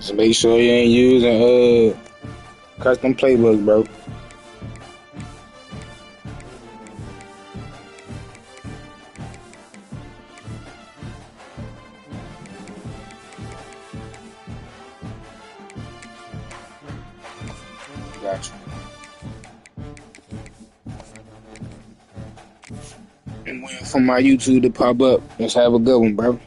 So make sure you ain't using custom playbooks, bro. Gotcha. And waiting for my YouTube to pop up. Let's have a good one, bro.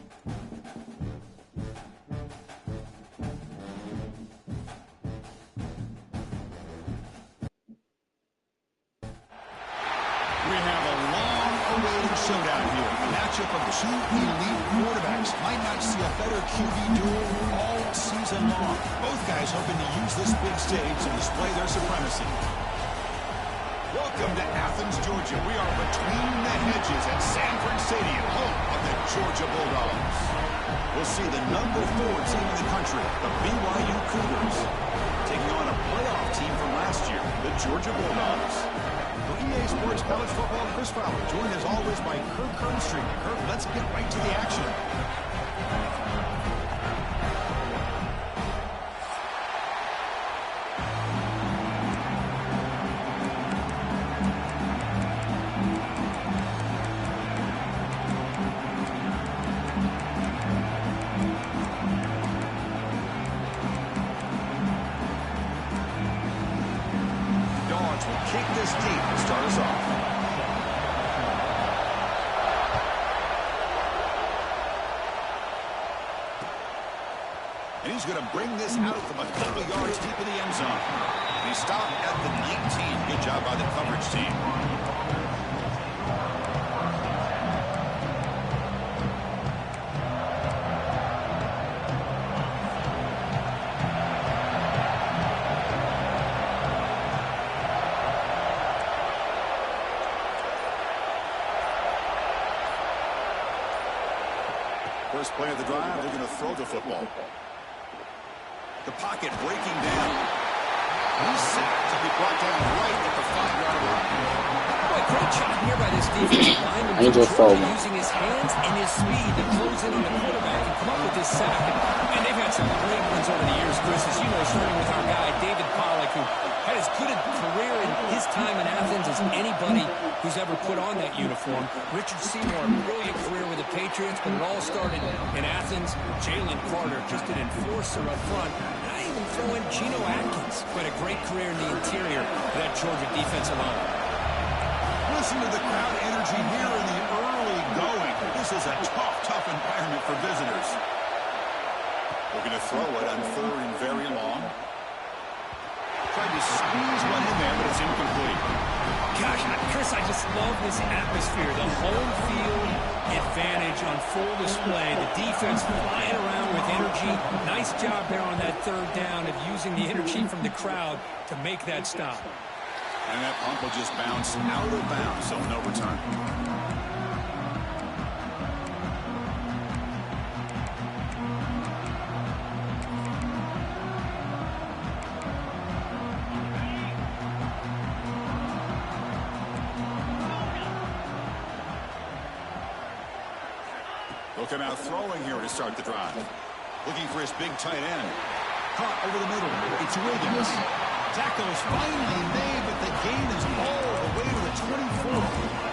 We have a long-awaited showdown here. A matchup of two elite quarterbacks. Might not see a better QB duel all season long. Both guys hoping to use this big stage to display their supremacy. Welcome to Athens, Georgia. We are between the hedges at Sanford Stadium, home of the Georgia Bulldogs. We'll see the number 4 team in the country, the BYU Cougars, taking on a playoff team from last year, the Georgia Bulldogs. For EA Sports College Football, Chris Fowler, joined as always by Kirk Kernstreet. Kirk, let's get right to the action. Kick this deep to start us off. And he's going to bring this out from a couple of yards deep in the end zone. And he stopped at the 19. Good job by the coverage team. First play of the drive, they're going to throw the football. The pocket breaking down. He's sacked to be brought down right at the 5-yard line. Boy, great job here by this defensive lineman. Using his hands and his speed to close in on the quarterback and come up with this sack. And they've had some great ones over the years, Chris, as you know, starting with our guy, David Pollack, who had as good a career in his time in Athens as anybody who's ever put on that uniform. Richard Seymour, brilliant career with the Patriots, but it all started in Athens. Jalen Carter, just an enforcer up front. And I even throw in Geno Atkins, who had a great career in the interior of that Georgia defensive line. Listen to the crowd energy here in the early going. This is a tough environment for visitors. We're going to throw it on 3rd and very long. Tried to squeeze one in there, but it's incomplete. Gosh, Chris, I just love this atmosphere. The home field advantage on full display. The defense flying around with energy. Nice job there on that 3rd down of using the energy from the crowd to make that stop. And that pump will just bounce out of bounds, so no return. Looking out throwing here to start the drive. Looking for his big tight end. Caught over the middle. It's Williams. Tackle is finally made, but the gain is all the way to the 24.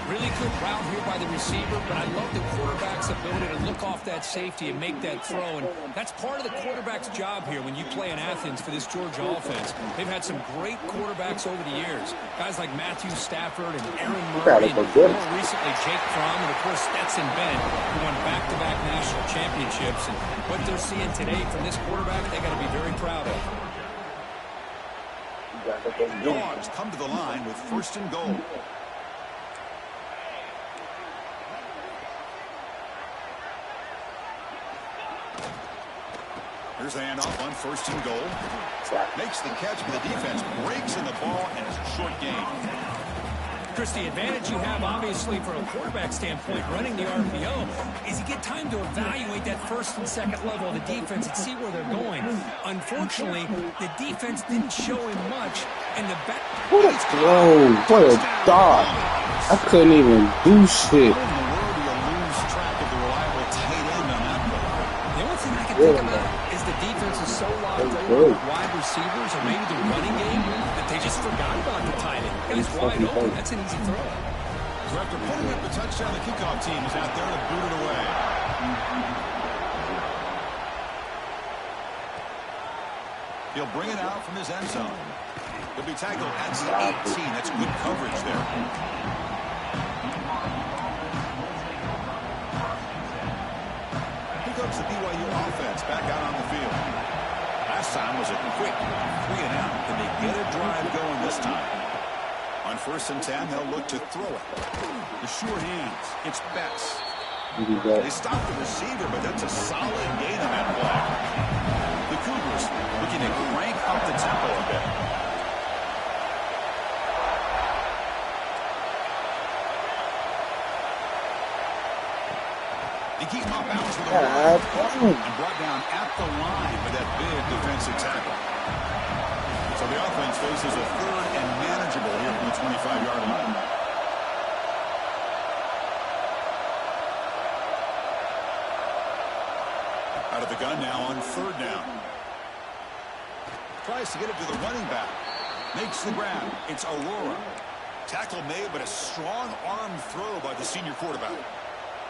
Really good route here by the receiver, but I love the quarterback's ability to look off that safety and make that throw. And that's part of the quarterback's job here when you play in Athens for this Georgia offense. They've had some great quarterbacks over the years. Guys like Matthew Stafford and Aaron Murray, and more recently Jake Fromm, and of course Stetson Bennett, who won back-to-back national championships. And what they're seeing today from this quarterback, they got to be very proud of. Dogs come to the line with 1st and goal. Here's the handoff on 1st and goal. Makes the catch, but the defense breaks in the ball, and it's a short gain. Chris, the advantage you have, obviously, from a quarterback standpoint, running the RPO, is you get time to evaluate that 1st and 2nd level of the defense and see where they're going. Unfortunately, the defense didn't show him much, and the back... What a throw! What a dart! I couldn't even do shit. How in the world do you lose track of the reliable tight end on that play? The only thing I can think about is the defense is so locked over with wide receivers or maybe the running game that they just forgot about the tight end. He's wide open. That's an easy throw. So after putting up the touchdown, the kickoff team is out there to boot it away. He'll bring it out from his end zone. He'll be tackled at the 18. That's good coverage there. Here comes the BYU offense back out on the field. Last time was a quick 3-and-out. Can they get a drive going this time? On 1st and 10, they'll look to throw it. The sure hands. It's Betts. They stopped the receiver, but that's a solid gain on that play. The Cougars looking to crank up the tempo a bit. They keep him up out to the right and brought down at the line with that big defensive tackle. So the offense faces a 3rd and manageable here from the 25-yard line. Out of the gun now on 3rd down. Tries to get it to the running back. Makes the grab. It's Aurora. Tackle made, but a strong arm throw by the senior quarterback.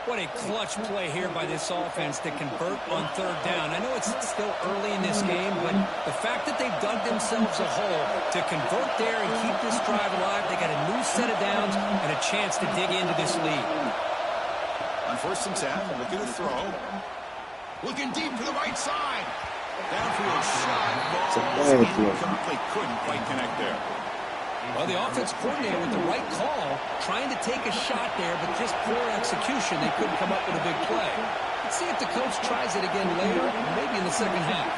What a clutch play here by this offense to convert on 3rd down. I know it's still early in this game, but the fact that they've dug themselves a hole to convert there and keep this drive alive, they got a new set of downs and a chance to dig into this lead. On 1st and 10, looking to throw. Looking deep to the right side. Downfield shot. Ball incomplete. Couldn't quite connect there. Well, the offense coordinator with the right call, trying to take a shot there, but just poor execution. They couldn't come up with a big play. Let's see if the coach tries it again later, maybe in the second half.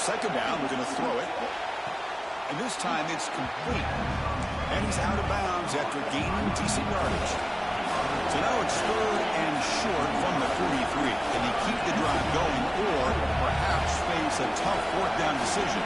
Second down, we're going to throw it. And this time it's complete. And he's out of bounds after gaining decent yardage. So now it's 3rd and short from the 43. Can he keep the drive going or perhaps face a tough 4th down decision?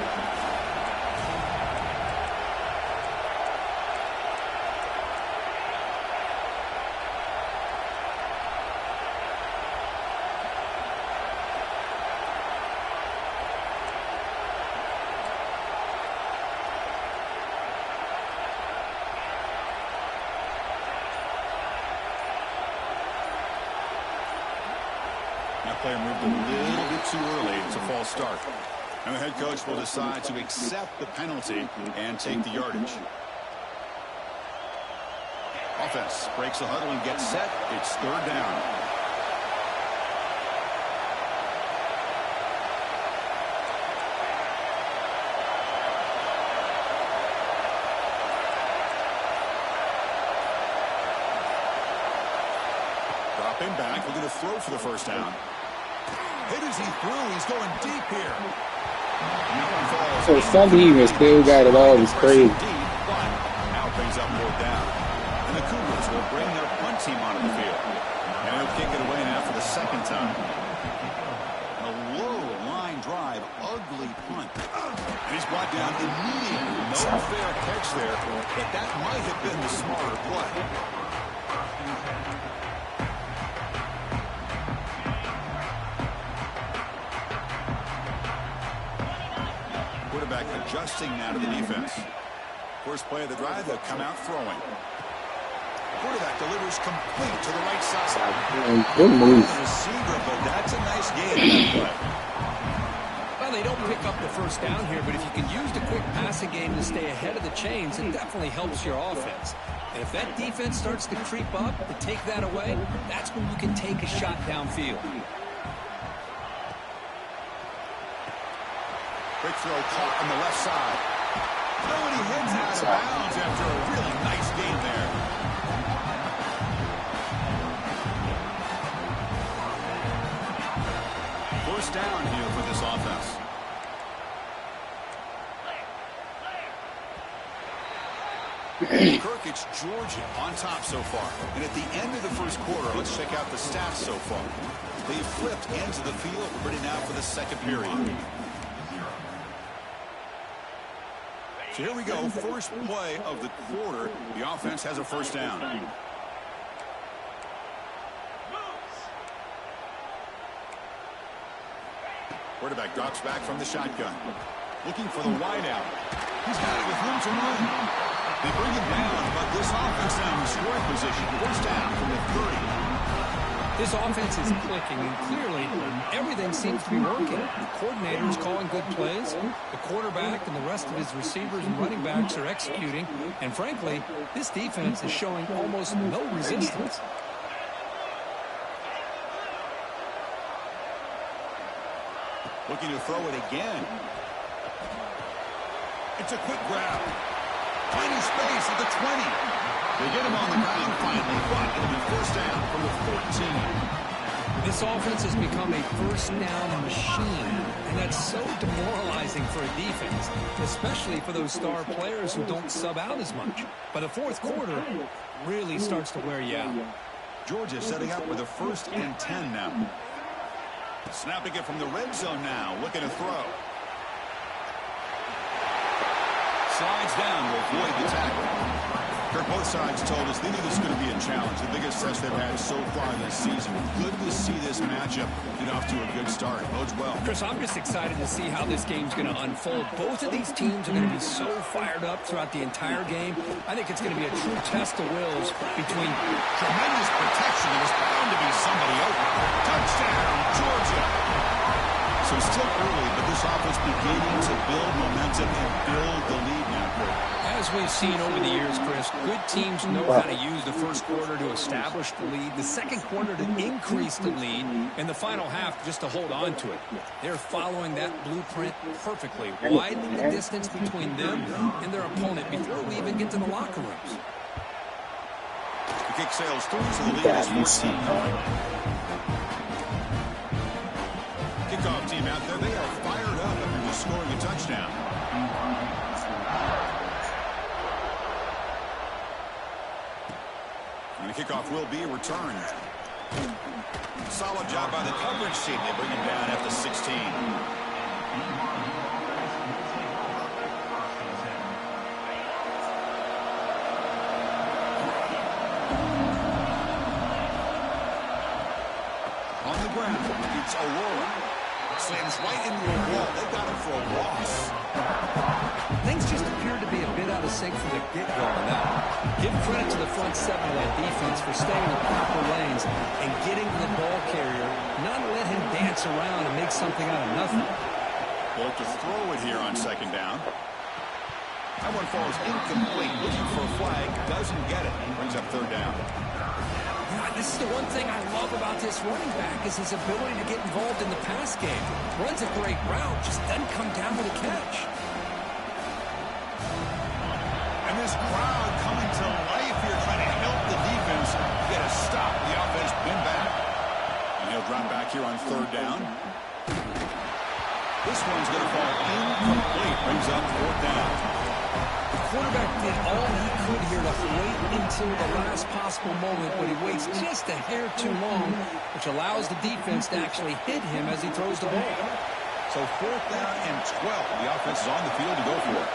Player moved a little bit too early. It's a false start. And the head coach will decide to accept the penalty and take the yardage. Offense breaks the huddle and gets set. It's 3rd down. Dropping back, we're going to throw for the 1st down. Hit as he threw. He's going deep here. So something even still got it all is crazy. Deep, but now brings up 4th down. And the Cougars will bring their punt team onto the field. And they'll kick it away now for the 2nd time. A low line drive, ugly punt. And he's brought down immediately. No fair catch there, but that might have been the smarter play. Quarterback adjusting now to the defense. First play of the drive, they'll come out throwing. Quarterback delivers complete to the right side. Good move. Receiver, but that's a nice gain in that play. Well, they don't pick up the 1st down here, but if you can use the quick passing game to stay ahead of the chains, it definitely helps your offense. And if that defense starts to creep up, to take that away, that's when you can take a shot downfield. Quick throw caught on the left side. And he heads out of bounds after a really nice game there. First down here for this offense. Kirk, it's Georgia on top so far. And at the end of the 1st quarter, let's check out the stats so far. They've flipped into the field, ready now for the 2nd period. So here we go, first play of the quarter. The offense has a 1st down. Quarterback drops back from the shotgun. Looking for the wide out. He's got it with room to run. They bring him down, but this offense now in scoring position. First down from the 30. This offense is clicking, and clearly everything seems to be working. The coordinator is calling good plays. The quarterback and the rest of his receivers and running backs are executing. And frankly, this defense is showing almost no resistance. Looking to throw it again. It's a quick grab. Finding space at the 20. They get him on the ground finally, but it'll be first down from the 14. This offense has become a first down machine, and that's so demoralizing for a defense, especially for those star players who don't sub out as much. By the fourth quarter, really starts to wear you out. Georgia setting up with a 1st and 10 now. Snapping it from the red zone now, looking to throw. Slides down to avoid the tackle. Kirk, both sides told us they knew this was going to be a challenge, the biggest test they've had so far this season. Good to see this matchup get off to a good start. Bodes well. Chris, I'm just excited to see how this game's going to unfold. Both of these teams are going to be so fired up throughout the entire game. I think it's going to be a true test of wills between tremendous protection. There's bound to be somebody open. Touchdown, Georgia. So still early, but this offense beginning to build momentum and build the lead now, Kirk. As we've seen over the years, Chris, good teams know how to use the first quarter to establish the lead, the second quarter to increase the lead, and the final half just to hold on to it. They're following that blueprint perfectly, widening the distance between them and their opponent before we even get to the locker rooms. The kick sails through, so the lead is 14. Kickoff team out there, they are fired up after just scoring a touchdown. And the kickoff will be returned. Solid job by the coverage team. They bring him down at the 16. On the ground, it's Aurora. Slams right into a wall. They got him for a loss. Things just appear to be a bit out of sync from the get-go on that. Give credit to the front seven of that defense for staying in the proper lanes and getting to the ball carrier, not let him dance around and make something out of nothing. They look to throw it here on second down. That one falls incomplete. Looking for a flag. Doesn't get it. Brings up third down. This is the one thing I love about this running back is his ability to get involved in the pass game. Runs a great route, just doesn't come down with a catch. And this crowd coming to life here, trying to help the defense get a stop. The offense been back. And he'll drop back here on third down. This one's going to fall incomplete. Brings up fourth down. The quarterback did all he could here to wait until the last possible moment, but he waits just a hair too long, which allows the defense to actually hit him as he throws the ball. So fourth down and 12. The offense is on the field to go for it.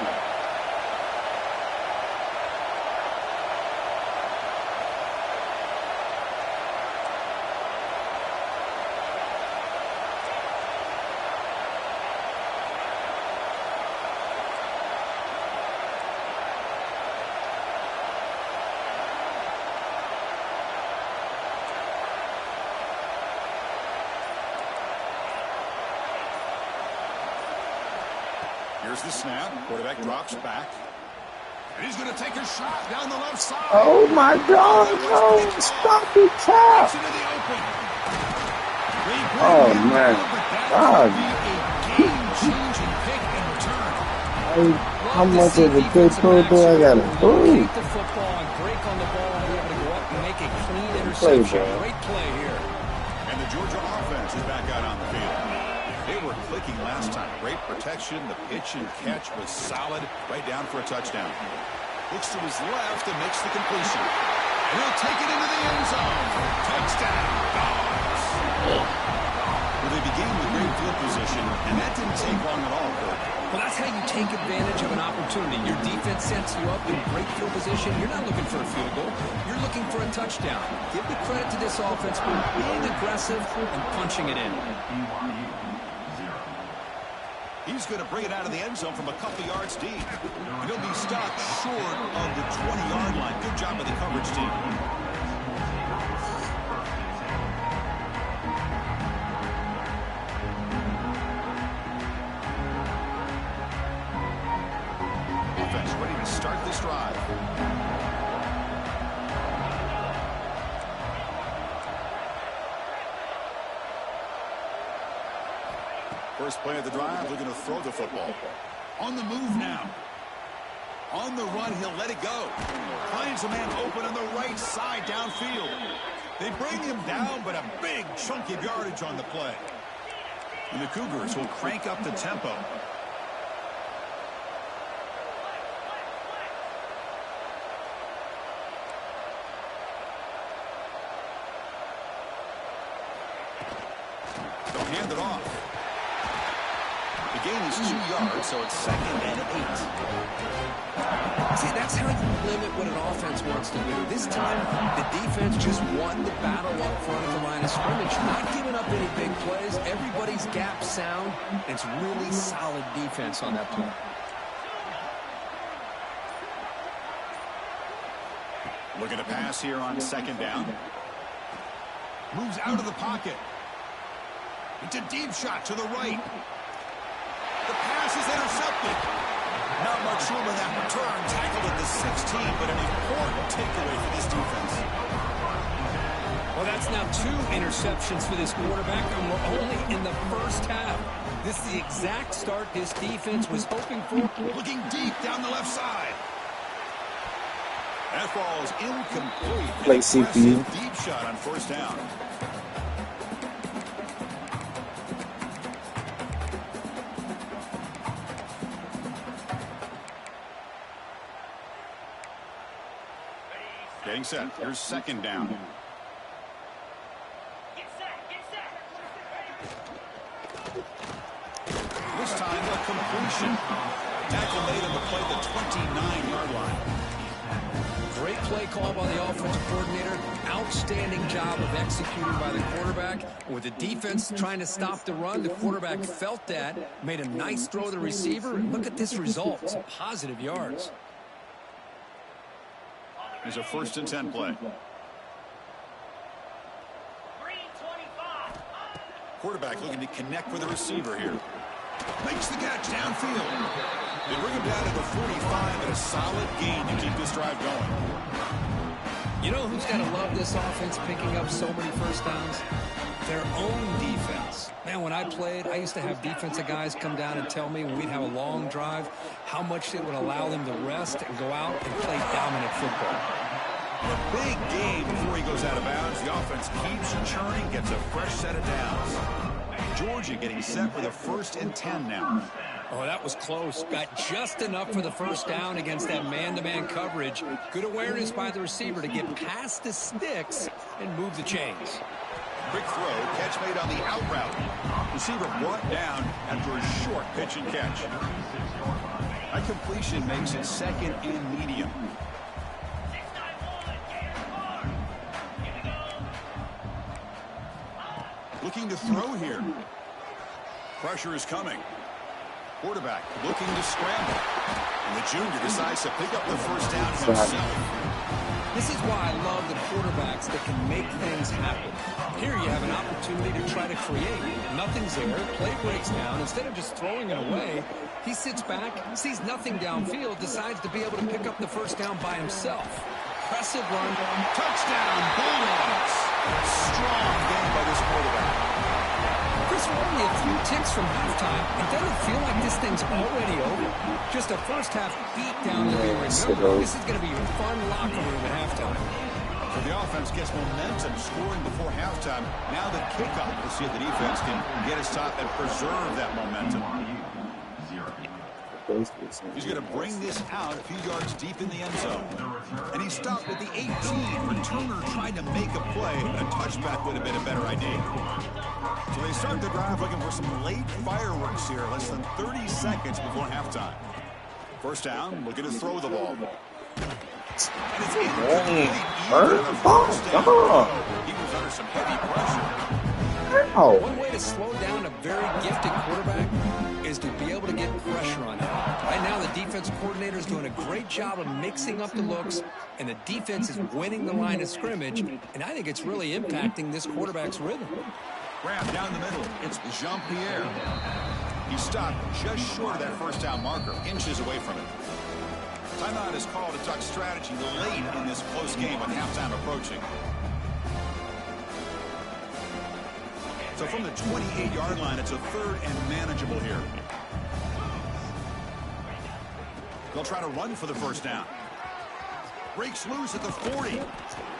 Here's the snap. Quarterback drops back. And he's going to take a shot down the left side. Oh, my God. No, stop the tap. Oh, man. God. Game-changing pick and return. How much of a good throw do I got to do? Take the football and break on the ball and be able to go up and make a clean interception. Great play here. And the Georgia offense is back out on the field. They were clicking last time. Great protection. The pitch and catch was solid. Right down for a touchdown. Looks to his left and makes the completion. And he'll take it into the end zone. Touchdown, Dogs. Well, they began with great field position, and that didn't take long at all, Kirk. Well, that's how you take advantage of an opportunity. Your defense sets you up in great field position. You're not looking for a field goal. You're looking for a touchdown. Give the credit to this offense for being aggressive and punching it in. He's going to bring it out of the end zone from a couple yards deep. And he'll be stopped short of the 20-yard line. Good job by the coverage team. Offense ready to start this drive. First play of the drive, they're going to throw the football. On the move now. On the run, he'll let it go. Finds a man open on the right side downfield. They bring him down, but a big chunk of yardage on the play. And the Cougars will crank up the tempo. They'll hand it off. The gain is 2 yards, so it's 2nd and 8. See, that's how you limit what an offense wants to do. This time, the defense just won the battle up front at the line of scrimmage. Not giving up any big plays. Everybody's gap sound. It's really solid defense on that play. Looking to pass here on 2nd down. Moves out of the pocket. It's a deep shot to the right. The pass is intercepted. Not much room in that return. Tackled at the 16, but an important takeaway for this defense. Well, that's now 2 interceptions for this quarterback, and we're only in the first half. This is the exact start this defense was hoping for. Looking deep down the left side. That ball is incomplete. Play CPU. Deep shot on 1st down. Getting set. Here's 2nd down. This time a completion. Tackle made on the play at the 29-yard line. Great play call by the offensive coordinator. Outstanding job of executing by the quarterback. With the defense trying to stop the run, the quarterback felt that, made a nice throw to the receiver. Look at this result. It's positive yards. There's a 1st and 10 play. Quarterback looking to connect with the receiver here. Makes the catch downfield. They bring him down to the 45 and a solid gain to keep this drive going. You know who's got to love this offense picking up so many first downs? Their own defense. Man, when I played, I used to have defensive guys come down and tell me when we'd have a long drive how much it would allow them to rest and go out and play dominant football. A big game before he goes out of bounds. The offense keeps churning, gets a fresh set of downs. Georgia getting set for the 1st and 10 now. Oh, that was close. Got just enough for the first down against that man-to-man coverage. Good awareness by the receiver to get past the sticks and move the chains. Quick throw, catch made on the out route. Receiver brought down after a short pitch and catch. That completion makes it 2nd and medium. Looking to throw here. Pressure is coming. Quarterback looking to scramble. And the junior decides to pick up the first down himself. This is why I love the quarterbacks that can make things happen. Here you have an opportunity to try to create. Nothing's there. Play breaks down. Instead of just throwing it away, he sits back, sees nothing downfield, decides to be able to pick up the first down by himself. Impressive run. Touchdown, Bulldogs. Strong game by this quarterback. Chris, we're only a few ticks from halftime. It doesn't feel like this thing's already over. Just a first-half beat down that we remember. This is going to be a fun locker room at halftime. So the offense gets momentum scoring before halftime. Now the kickoff. We'll see if the defense can get his top and preserve that momentum. He's going to bring this out a few yards deep in the end zone. And he stopped at the 18. Returner tried to make a play. A touchback would have been a better idea. So they start the drive looking for some late fireworks here. Less than 30 seconds before halftime. First down, looking to throw the ball. And it's incomplete. He was under some heavy pressure. One way to slow down a very gifted quarterback is is to be able to get pressure on him. Right now, the defense coordinator is doing a great job of mixing up the looks, and the defense is winning the line of scrimmage, and I think it's really impacting this quarterback's rhythm. Grab down the middle. It's Jean-Pierre. He stopped just short of that first down marker, inches away from it. Timeout is called to duck strategy late in this close game with halftime approaching. So from the 28-yard line, it's a 3rd and manageable here. They'll try to run for the first down. Breaks loose at the 40.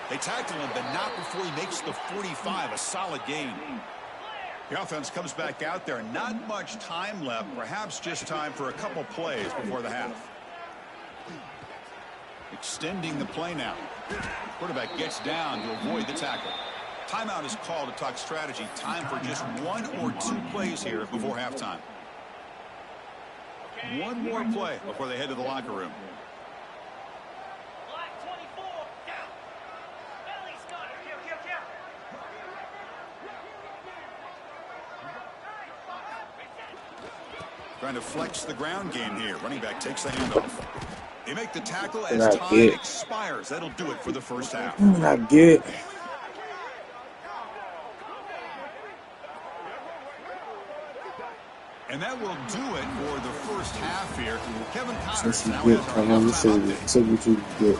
They tackle him, but not before he makes the 45, a solid gain. The offense comes back out there. Not much time left, perhaps just time for a couple plays before the half. Extending the play now. Quarterback gets down to avoid the tackle. Timeout is called to talk strategy. Time for just 1 or 2 plays here before halftime. One more play before they head to the locker room. Trying to flex the ground game here. Running back takes the handoff. They make the tackle as time expires. That'll do it for the first half. Not good. And that will do it for the first half here. Kevin Connor Since now you has get, our come on, halftime you update. say what you get.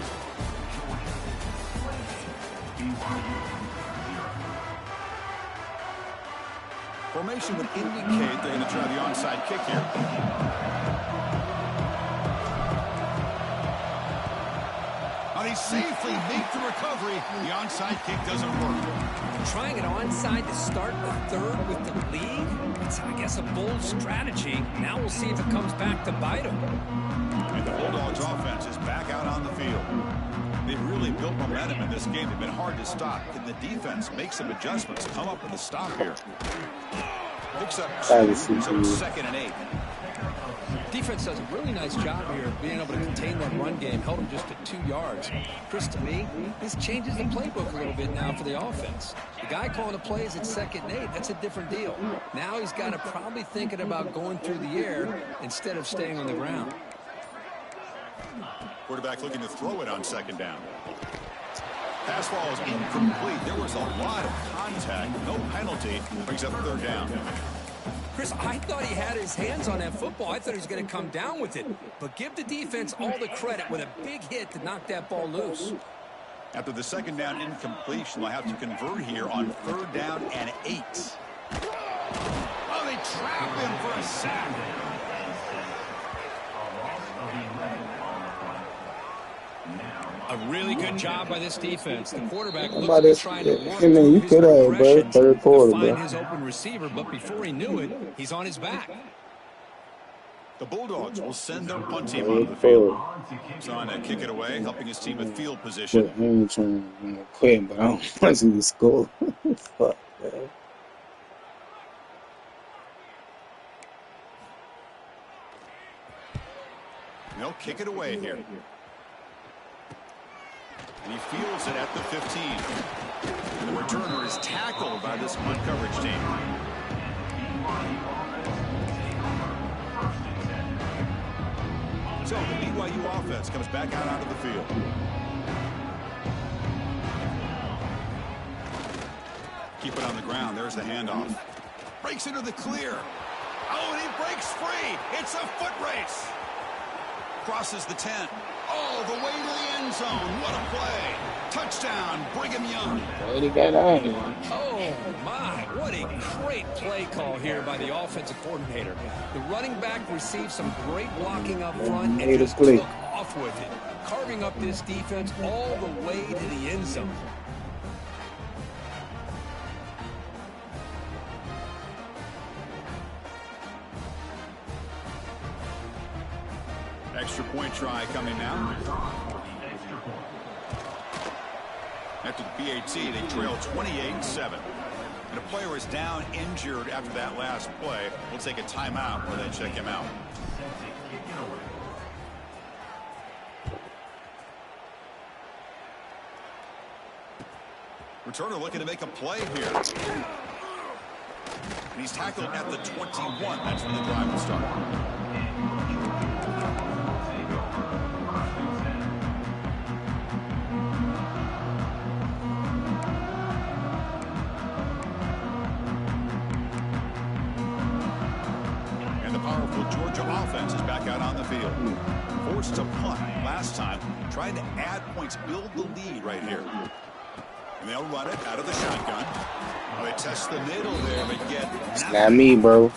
Formation would indicate they're going to try the onside kick here. And he safely makes the recovery. The onside kick doesn't work. Trying it onside to start the 3rd with the lead? It's, I guess, a bold strategy. Now we'll see if it comes back to bite him. And the Bulldogs offense is back out on the field. They've really built momentum in this game. They've been hard to stop. Can the defense make some adjustments? Come up with a stop here. Picks up 2, so it's 2nd and 8. Defense does a really nice job here of being able to contain that run game, held him just at 2 yards. Chris, to me, this changes the playbook a little bit now for the offense. The guy calling the plays at 2nd and 8, that's a different deal. Now he's got to probably thinking about going through the air instead of staying on the ground. Quarterback looking to throw it on 2nd down. Pass ball is incomplete. There was a lot of contact. No penalty. Brings up 3rd down. Chris, I thought he had his hands on that football. I thought he was going to come down with it. But give the defense all the credit with a big hit to knock that ball loose. After the 2nd down incompletion, they'll have to convert here on 3rd down and 8. Oh, they trap him for a sack. A really good job by this defense. The quarterback About looked this, to trying to work I mean, you through his could have, bro. progressions 3rd to quarter, find bro. his open receiver, but before he knew it, he's on his back. The Bulldogs will send their punt team onto the field. Son to kick it away, helping his team with field position. I ain't trying to quit, but I don't want to see the score. Fuck, man. They'll kick it away here. And he fields it at the 15. And the returner is tackled by this punt coverage team. So the BYU offense comes back out onto the field. Keep it on the ground. There's the handoff. Breaks into the clear. Oh, and he breaks free. It's a foot race. Crosses the 10. Oh, the way to the end zone. What a play. Touchdown, Brigham Young. What he got on here? Oh, my. What a great play call here by the offensive coordinator. The running back received some great blocking up front and just took off with it, carving up this defense all the way to the end zone. Extra point try coming now. After the PAT, they trail 28-7. And a player is down injured after that last play. We'll take a timeout while they check him out. Returner looking to make a play here. And he's tackled at the 21. That's when the drive will start. And the powerful Georgia offense is back out on the field. Forced to punt last time. Trying to add points, build the lead right here. And they'll run it out of the shotgun. Well, they test the middle there, but get It's not me, bro.